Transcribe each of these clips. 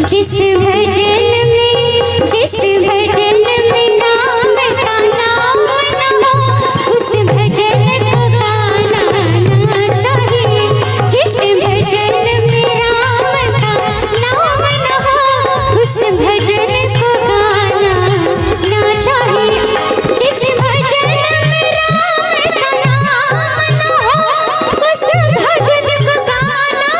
जिस भजन में राम का नाम न हो उस भजन को गाना ना चाहिए। जिस भजन में राम का नाम न हो उस भजन को गाना ना चाहिए। जिस भजन में राम का नाम न हो उस भजन को गाना,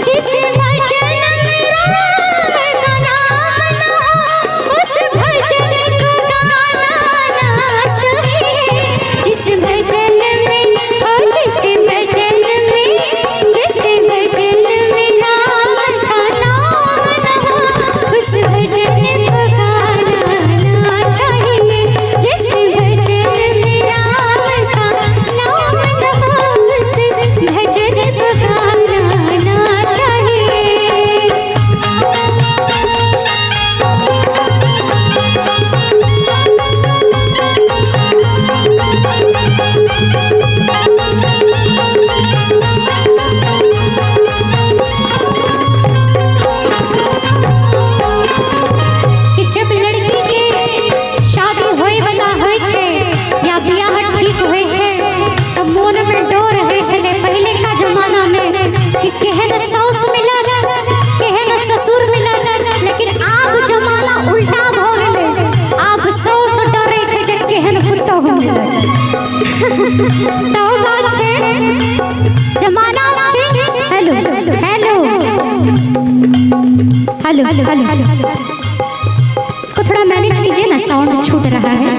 जिस भजन में राम का नाम न हो उस भजन को गाना ना चाहिए। जिस भजन में जिस भजन में राम का नाम न हो उस भजन को गाना ना चाहिए। जिस भजन में राम का नाम न हो उस भजन को गाना ना चाहिए। कि जब लड़की के शादी होए वाला होइ छै या बियाह ठीक होइ छै त मोन में डर रहै छलै पहले का जमाना में कि केहन साउस मिलत केहन ससुर मिलत। लेकिन आब जमाना उल्टा भ गेलै, आब साउस डरै छै जे केहन पुतहु मिलत। तो बात छै जमाना change. Hello hello hello hello, इसको थोड़ा मैनेज कीजिए ना, साउंड छूट रहा है।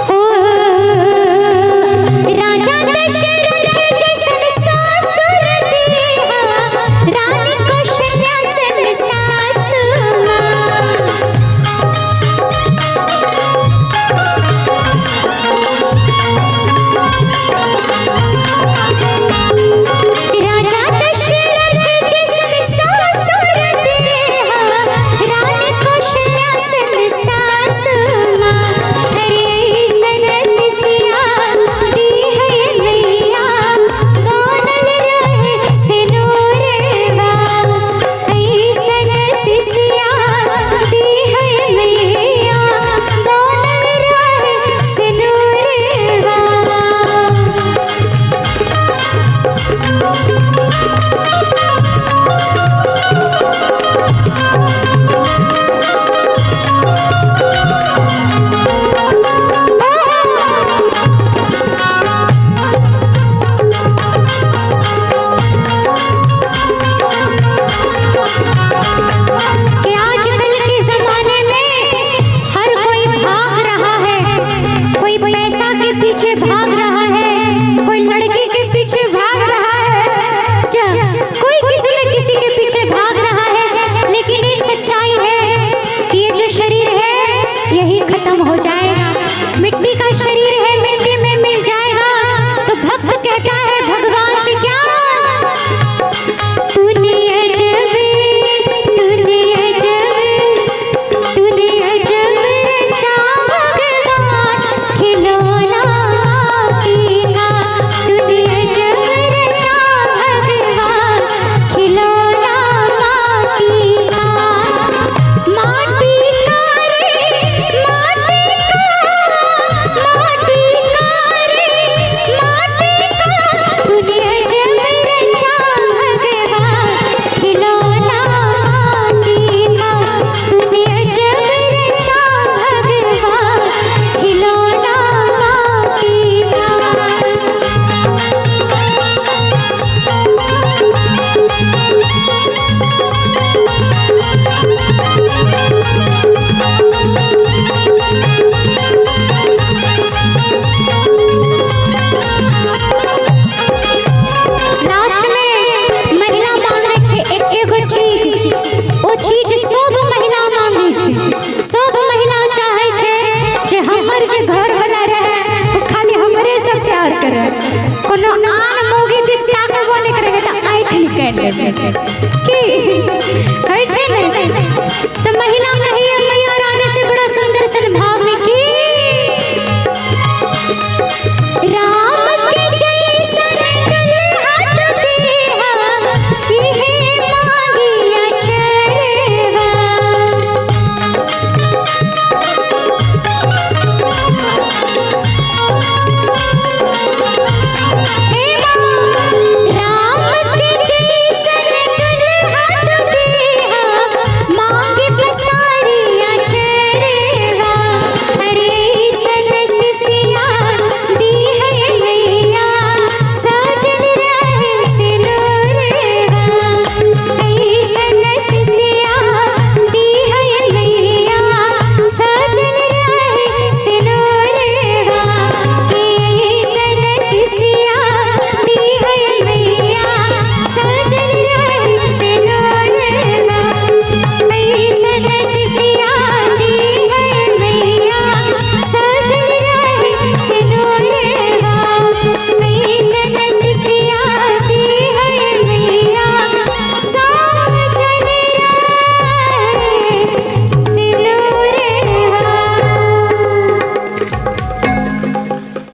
ओ राजा दशरथ जैसन सासुर दीहा रानी कौशल्या सन सासु माँ। राजा दशरथ जैसन सासुर दीहा रानी कौशल्या सन सासु माँ। अरे सन सिसिया दी है मैया बनल रहे सिनूरवा। ऐसन सिसिया दी है मैया बनल रहे सिनूरवा। कि आजकल के जमाने में हर कोई भाग रहा है, कोई पैसा के पीछे भाग रहा है, कोई लड़की के पीछे भाग रहा है, क्या कोई किसी न किसी के पीछे भाग रहा है। लेकिन एक सच्चाई है कि ये जो शरीर है यही खत्म हो जाएगा। मिट्टी का शरीर है, मिट्टी में मिल जाएगा। तो भक्त कहता है भगवान से क्या, तूने अजब रचा भगवान खिलौना माटी का। तूने अजब रचा भगवान खिलौना माटी का। माटी का रे माटी का, माटी का रे माटी का। तूने अजब रचा भगवान खिलौना माटी का। तूने अजब रचा भगवान खिलौना माटी का। लास्ट में महिला मांगे छै एगो चीज, ओ चीज सब महिला मांगे छै। सब महिला चाहे छै जे हमर जे घर वाला रहे वो खाली हमरे से प्यार करे, कोनो आन मौगी दिस ताकबो नहीं करे त आँख निकाल ले की कहै छै ने। तो महिला कहिए